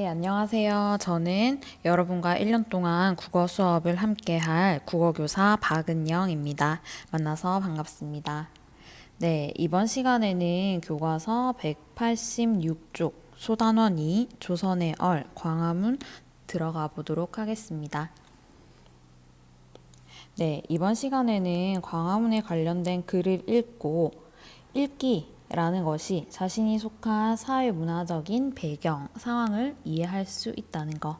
네, 안녕하세요. 저는 여러분과 1년 동안 국어 수업을 함께 할 국어교사 박은영입니다. 만나서 반갑습니다. 네, 이번 시간에는 교과서 186쪽 소단원 2 조선의 얼 광화문 들어가 보도록 하겠습니다. 네, 이번 시간에는 광화문에 관련된 글을 읽고 읽기라는 것이 자신이 속한 사회문화적인 배경, 상황을 이해할 수 있다는 것,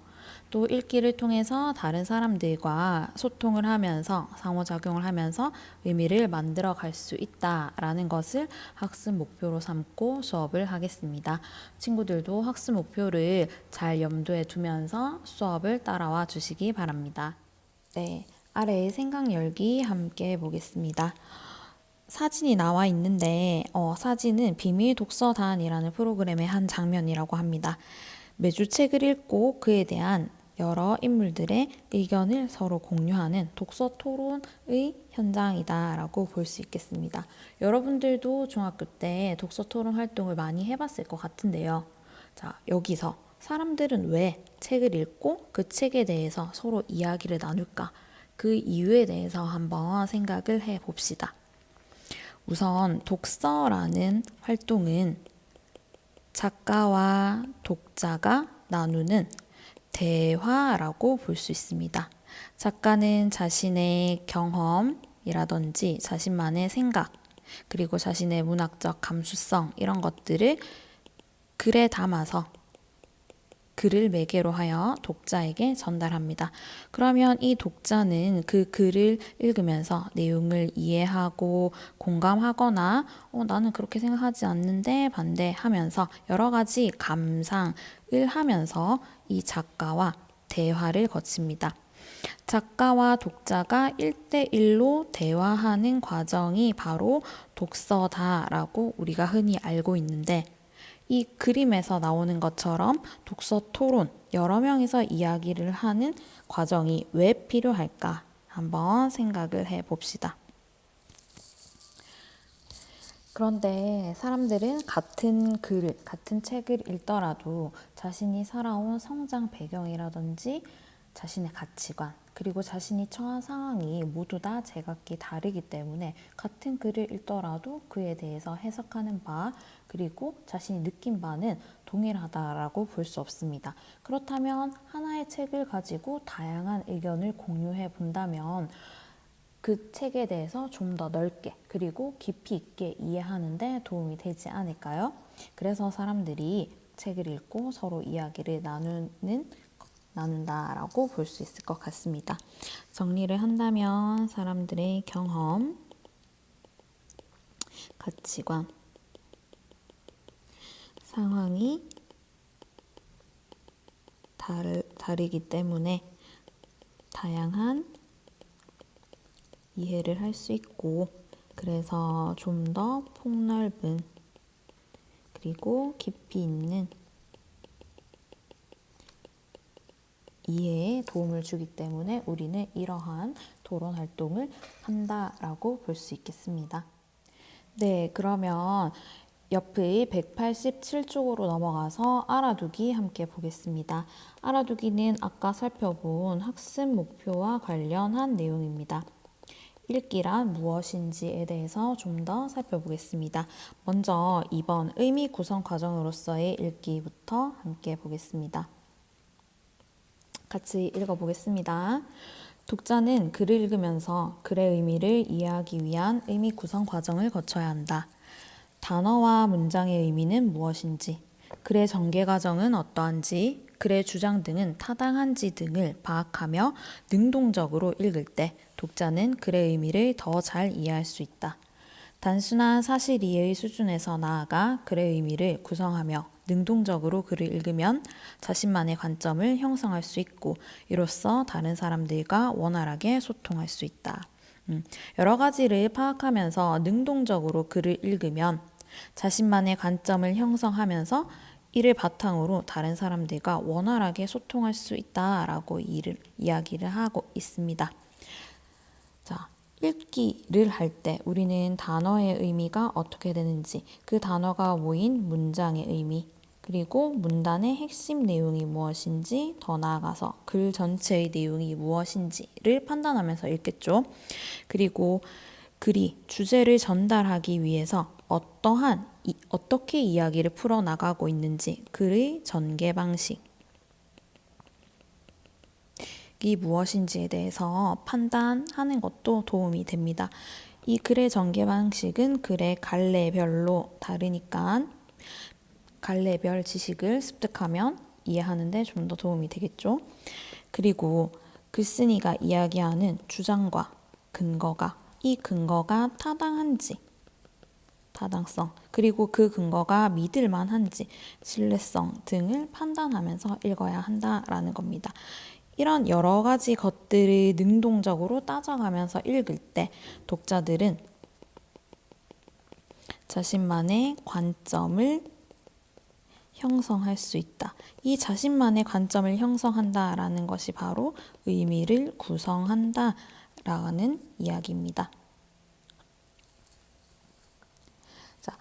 또 읽기를 통해서 다른 사람들과 소통을 하면서 상호작용을 하면서 의미를 만들어 갈 수 있다라는 것을 학습 목표로 삼고 수업을 하겠습니다. 친구들도 학습 목표를 잘 염두에 두면서 수업을 따라와 주시기 바랍니다. 네, 아래의 생각 열기 함께 해보겠습니다. 사진이 나와 있는데 사진은 비밀 독서단이라는 프로그램의 한 장면이라고 합니다. 매주 책을 읽고 그에 대한 여러 인물들의 의견을 서로 공유하는 독서 토론의 현장이다라고 볼 수 있겠습니다. 여러분들도 중학교 때 독서 토론 활동을 많이 해봤을 것 같은데요. 자, 여기서 사람들은 왜 책을 읽고 그 책에 대해서 서로 이야기를 나눌까? 그 이유에 대해서 한번 생각을 해 봅시다. 우선 독서라는 활동은 작가와 독자가 나누는 대화라고 볼 수 있습니다. 작가는 자신의 경험이라든지 자신만의 생각, 그리고 자신의 문학적 감수성 이런 것들을 글에 담아서 글을 매개로 하여 독자에게 전달합니다. 그러면 이 독자는 그 글을 읽으면서 내용을 이해하고 공감하거나 나는 그렇게 생각하지 않는데 반대하면서 여러 가지 감상을 하면서 이 작가와 대화를 거칩니다. 작가와 독자가 1대1로 대화하는 과정이 바로 독서다라고 우리가 흔히 알고 있는데 이 그림에서 나오는 것처럼 독서 토론, 여러 명이서 이야기를 하는 과정이 왜 필요할까? 한번 생각을 해 봅시다. 그런데 사람들은 같은 글을, 같은 책을 읽더라도 자신이 살아온 성장 배경이라든지 자신의 가치관, 그리고 자신이 처한 상황이 모두 다 제각기 다르기 때문에 같은 글을 읽더라도 그에 대해서 해석하는 바, 그리고 자신이 느낀 바는 동일하다라고 볼 수 없습니다. 그렇다면 하나의 책을 가지고 다양한 의견을 공유해 본다면 그 책에 대해서 좀 더 넓게 그리고 깊이 있게 이해하는 데 도움이 되지 않을까요? 그래서 사람들이 책을 읽고 서로 이야기를 나눈다라고 볼 수 있을 것 같습니다. 정리를 한다면 사람들의 경험, 가치관, 상황이 다르기 때문에 다양한 이해를 할 수 있고 그래서 좀 더 폭넓은 그리고 깊이 있는 이해에 도움을 주기 때문에 우리는 이러한 토론 활동을 한다라고 볼 수 있겠습니다. 네, 그러면 옆의 187쪽으로 넘어가서 알아두기 함께 보겠습니다. 알아두기는 아까 살펴본 학습 목표와 관련한 내용입니다. 읽기란 무엇인지에 대해서 좀 더 살펴보겠습니다. 먼저 2번 의미 구성 과정으로서의 읽기부터 함께 보겠습니다. 같이 읽어보겠습니다. 독자는 글을 읽으면서 글의 의미를 이해하기 위한 의미 구성 과정을 거쳐야 한다. 단어와 문장의 의미는 무엇인지, 글의 전개 과정은 어떠한지, 글의 주장 등은 타당한지 등을 파악하며 능동적으로 읽을 때 독자는 글의 의미를 더 잘 이해할 수 있다. 단순한 사실 이해의 수준에서 나아가 글의 의미를 구성하며 능동적으로 글을 읽으면 자신만의 관점을 형성할 수 있고 이로써 다른 사람들과 원활하게 소통할 수 있다. 여러 가지를 파악하면서 능동적으로 글을 읽으면 자신만의 관점을 형성하면서 이를 바탕으로 다른 사람들과 원활하게 소통할 수 있다라고 이야기를 하고 있습니다. 자, 읽기를 할 때 우리는 단어의 의미가 어떻게 되는지, 그 단어가 모인 문장의 의미, 그리고 문단의 핵심 내용이 무엇인지, 더 나아가서 글 전체의 내용이 무엇인지를 판단하면서 읽겠죠. 그리고 글이 주제를 전달하기 위해서 어떻게 이야기를 풀어나가고 있는지, 글의 전개 방식이 무엇인지에 대해서 판단하는 것도 도움이 됩니다. 이 글의 전개 방식은 글의 갈래별로 다르니까 갈래별 지식을 습득하면 이해하는데 좀 더 도움이 되겠죠. 그리고 글쓴이가 이야기하는 주장과 이 근거가 타당한지, 타당성, 그리고 그 근거가 믿을 만한지, 신뢰성 등을 판단하면서 읽어야 한다라는 겁니다. 이런 여러 가지 것들을 능동적으로 따져가면서 읽을 때 독자들은 자신만의 관점을 형성할 수 있다. 이 자신만의 관점을 형성한다라는 것이 바로 의미를 구성한다라는 이야기입니다. 자,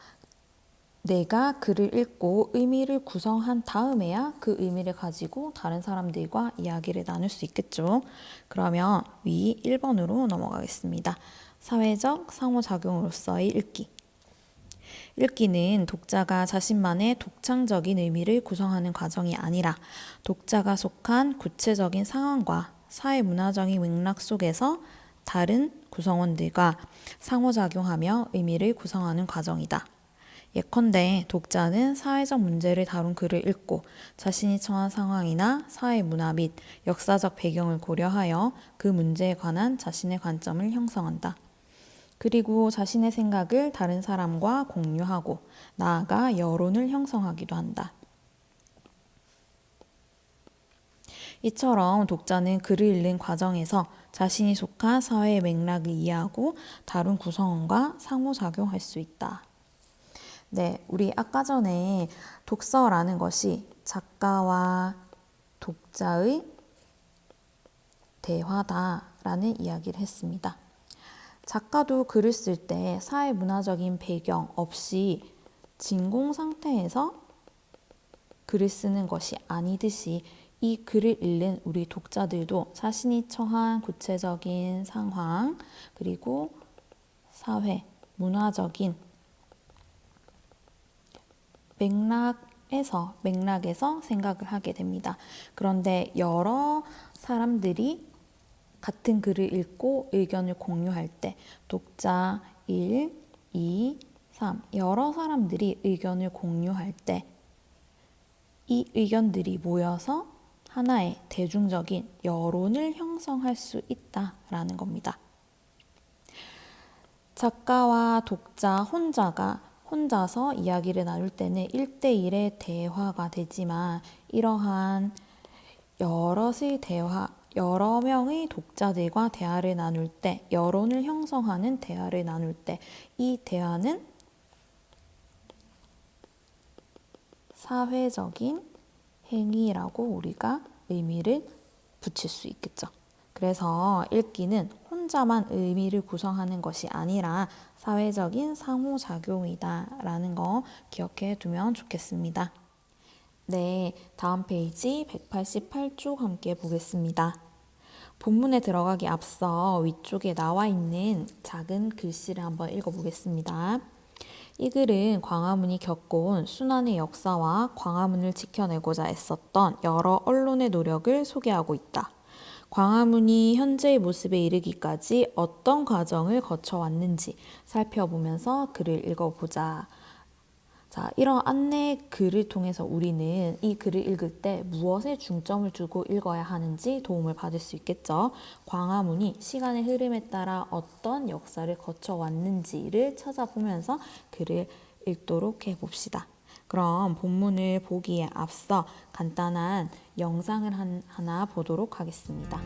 내가 글을 읽고 의미를 구성한 다음에야 그 의미를 가지고 다른 사람들과 이야기를 나눌 수 있겠죠. 그러면 위 1번으로 넘어가겠습니다. 사회적 상호작용으로서의 읽기. 읽기는 독자가 자신만의 독창적인 의미를 구성하는 과정이 아니라 독자가 속한 구체적인 상황과 사회문화적인 맥락 속에서 다른 구성원들과 상호작용하며 의미를 구성하는 과정이다. 예컨대 독자는 사회적 문제를 다룬 글을 읽고 자신이 처한 상황이나 사회문화 및 역사적 배경을 고려하여 그 문제에 관한 자신의 관점을 형성한다. 그리고 자신의 생각을 다른 사람과 공유하고 나아가 여론을 형성하기도 한다. 이처럼 독자는 글을 읽는 과정에서 자신이 속한 사회의 맥락을 이해하고 다른 구성원과 상호작용할 수 있다. 네, 우리 아까 전에 독서라는 것이 작가와 독자의 대화다라는 이야기를 했습니다. 작가도 글을 쓸 때 사회문화적인 배경 없이 진공 상태에서 글을 쓰는 것이 아니듯이 이 글을 읽는 우리 독자들도 자신이 처한 구체적인 상황, 그리고 사회, 문화적인 맥락에서 생각을 하게 됩니다. 그런데 여러 사람들이 같은 글을 읽고 의견을 공유할 때 독자 1, 2, 3 여러 사람들이 의견을 공유할 때 이 의견들이 모여서 하나의 대중적인 여론을 형성할 수 있다라는 겁니다. 작가와 독자 혼자서 이야기를 나눌 때는 1대1의 대화가 되지만 이러한 여러 명의 독자들과 대화를 나눌 때, 여론을 형성하는 대화를 나눌 때, 이 대화는 사회적인 행위라고 우리가 의미를 붙일 수 있겠죠. 그래서 읽기는 혼자만 의미를 구성하는 것이 아니라 사회적인 상호작용이다라는 거 기억해 두면 좋겠습니다. 네, 다음 페이지 188쪽 함께 보겠습니다. 본문에 들어가기 앞서 위쪽에 나와 있는 작은 글씨를 한번 읽어보겠습니다. 이 글은 광화문이 겪어온 순환의 역사와 광화문을 지켜내고자 애썼던 여러 언론의 노력을 소개하고 있다. 광화문이 현재의 모습에 이르기까지 어떤 과정을 거쳐왔는지 살펴보면서 글을 읽어보자. 자, 이런 안내 글을 통해서 우리는 이 글을 읽을 때 무엇에 중점을 두고 읽어야 하는지 도움을 받을 수 있겠죠. 광화문이 시간의 흐름에 따라 어떤 역사를 거쳐왔는지를 찾아보면서 글을 읽도록 해봅시다. 그럼 본문을 보기에 앞서 간단한 영상을 하나 보도록 하겠습니다.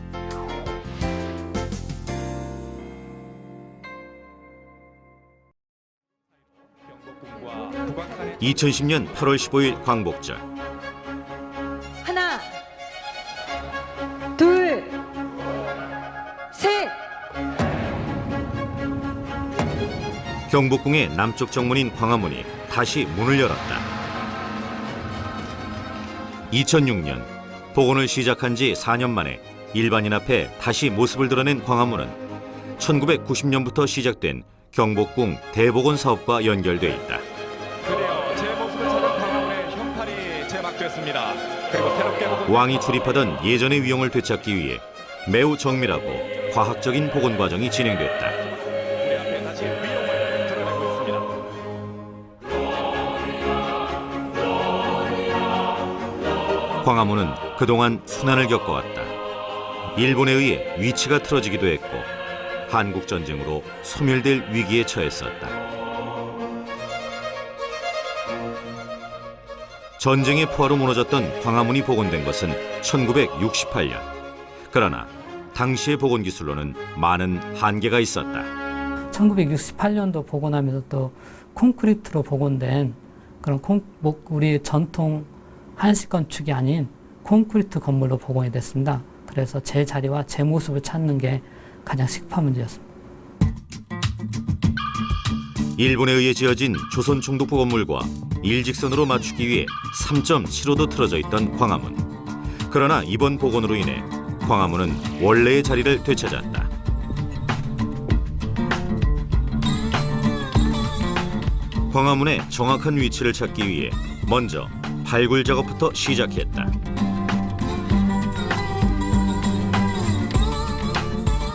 2010년 8월 15일 광복절. 하나, 둘, 셋. 경복궁의 남쪽 정문인 광화문이 다시 문을 열었다. 2006년 복원을 시작한 지 4년 만에 일반인 앞에 다시 모습을 드러낸 광화문은 1990년부터 시작된 경복궁 대복원 사업과 연결돼 있다. 그래요. 제 모습을 찾은 광화문의 현판이 제막됐습니다. 그리고 새롭게 복원 왕이 출입하던 예전의 위용을 되찾기 위해 매우 정밀하고 과학적인 복원 과정이 진행됐다. 우리 앞에 다시 위용을 드러내고 있습니다. 광화문은 그동안 순환을 겪어왔다. 일본에 의해 위치가 틀어지기도 했고 한국 전쟁으로 소멸될 위기에 처했었다. 전쟁의 포화로 무너졌던 광화문이 복원된 것은 1968년. 그러나 당시의 복원 기술로는 많은 한계가 있었다. 1968년도 복원하면서 또 콘크리트로 복원된 그런 우리 전통 한식 건축이 아닌 콘크리트 건물로 복원이 됐습니다. 그래서 제 자리와 제 모습을 찾는 게 가장 식파 문제였습니다. 일본에 의해 지어진 조선 총독부 건물과 일직선으로 맞추기 위해 3.75도 틀어져 있던 광화문. 그러나 이번 복원으로 인해 광화문은 원래의 자리를 되찾았다. 광화문의 정확한 위치를 찾기 위해 먼저 발굴 작업부터 시작했다.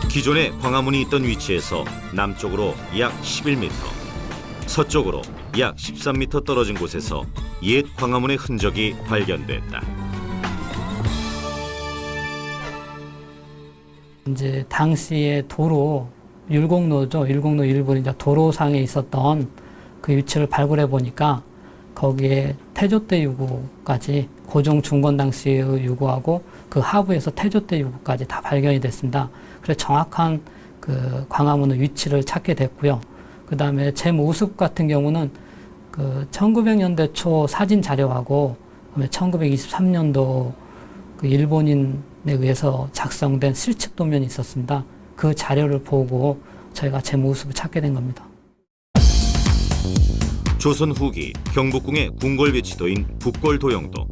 기존에 광화문이 있던 위치에서 남쪽으로 약 11m, 서쪽으로 약 13m 떨어진 곳에서 옛 광화문의 흔적이 발견됐다. 이제 당시에 도로 율곡로죠. 율곡로 일부 이제 도로상에 있었던 그 위치를 발굴해 보니까 거기에 태조대 유구까지 고종 중건 당시의 유구하고 그 하부에서 태조대 유구까지 다 발견이 됐습니다. 그래서 정확한 그 광화문의 위치를 찾게 됐고요. 그 다음에 제 모습 같은 경우는 그 1900년대 초 사진 자료하고 그다음에 1923년도 그 일본인에 의해서 작성된 실측 도면이 있었습니다. 그 자료를 보고 저희가 제 모습을 찾게 된 겁니다. 조선 후기 경복궁의 궁궐 배치도인 북궐도영도.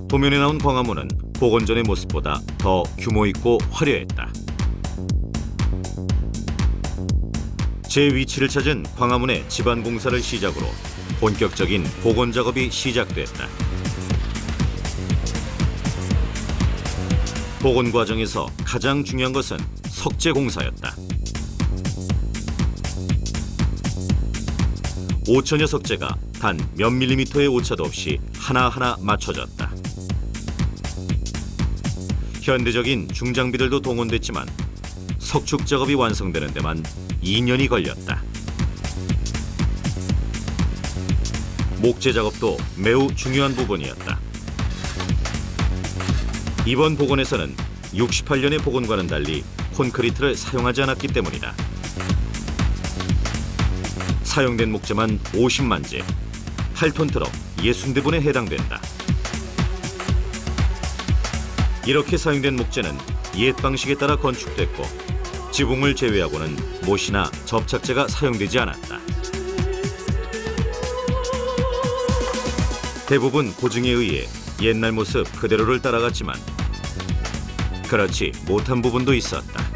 도면에 나온 광화문은 복원 전의 모습보다 더 규모 있고 화려했다. 제 위치를 찾은 광화문의 지반 공사를 시작으로 본격적인 복원 작업이 시작됐다. 복원 과정에서 가장 중요한 것은 석재 공사였다. 5천여 석재가 단 몇 밀리미터의 오차도 없이 하나하나 맞춰졌다. 현대적인 중장비들도 동원됐지만 석축 작업이 완성되는 데만 2년이 걸렸다. 목재 작업도 매우 중요한 부분이었다. 이번 복원에서는 68년의 복원과는 달리 콘크리트를 사용하지 않았기 때문이다. 사용된 목재만 50만 재, 8톤 트럭 60대분에 해당된다. 이렇게 사용된 목재는 옛 방식에 따라 건축됐고 지붕을 제외하고는 못이나 접착제가 사용되지 않았다. 대부분 고증에 의해 옛날 모습 그대로를 따라갔지만 그렇지 못한 부분도 있었다.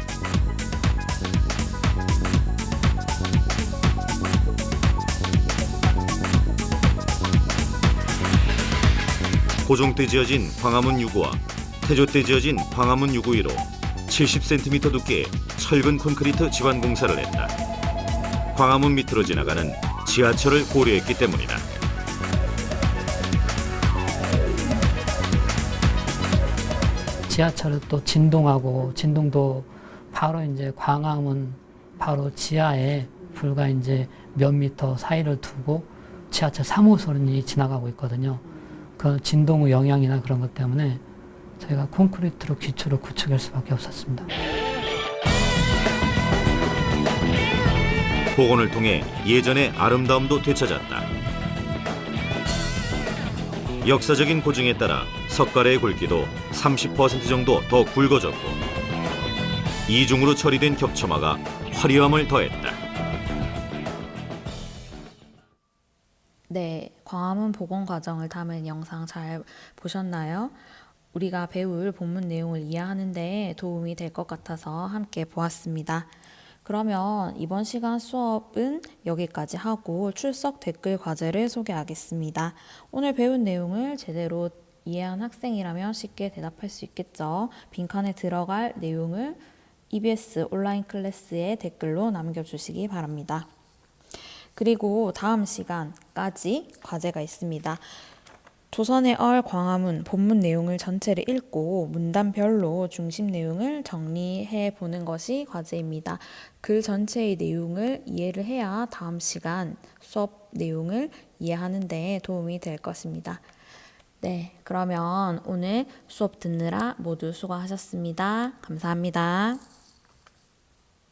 고종 때 지어진 광화문 유구와 태조 때 지어진 광화문 유구 위로 70cm 두께의 철근 콘크리트 지반 공사를 했다. 광화문 밑으로 지나가는 지하철을 고려했기 때문이다. 지하철을 또 진동하고 진동도 바로 이제 광화문 바로 지하에 불과 이제 몇 미터 사이를 두고 지하철 3호선이 지나가고 있거든요. 그 진동의 영향이나 그런 것 때문에 저희가 콘크리트로 기초를 구축할 수밖에 없었습니다. 복원을 통해 예전의 아름다움도 되찾았다. 역사적인 고증에 따라 석가래의 굵기도 30% 정도 더 굵어졌고 이중으로 처리된 겹쳐마가 화려함을 더했다. 네, 광화문 복원 과정을 담은 영상 잘 보셨나요? 우리가 배울 본문 내용을 이해하는 데 도움이 될 것 같아서 함께 보았습니다. 그러면 이번 시간 수업은 여기까지 하고 출석 댓글 과제를 소개하겠습니다. 오늘 배운 내용을 제대로 이해한 학생이라면 쉽게 대답할 수 있겠죠. 빈칸에 들어갈 내용을 EBS 온라인 클래스에 댓글로 남겨주시기 바랍니다. 그리고 다음 시간까지 과제가 있습니다. 조선의 얼 광화문 본문 내용을 전체를 읽고 문단별로 중심 내용을 정리해 보는 것이 과제입니다. 글 전체의 내용을 이해를 해야 다음 시간 수업 내용을 이해하는 데 도움이 될 것입니다. 네, 그러면 오늘 수업 듣느라 모두 수고하셨습니다. 감사합니다.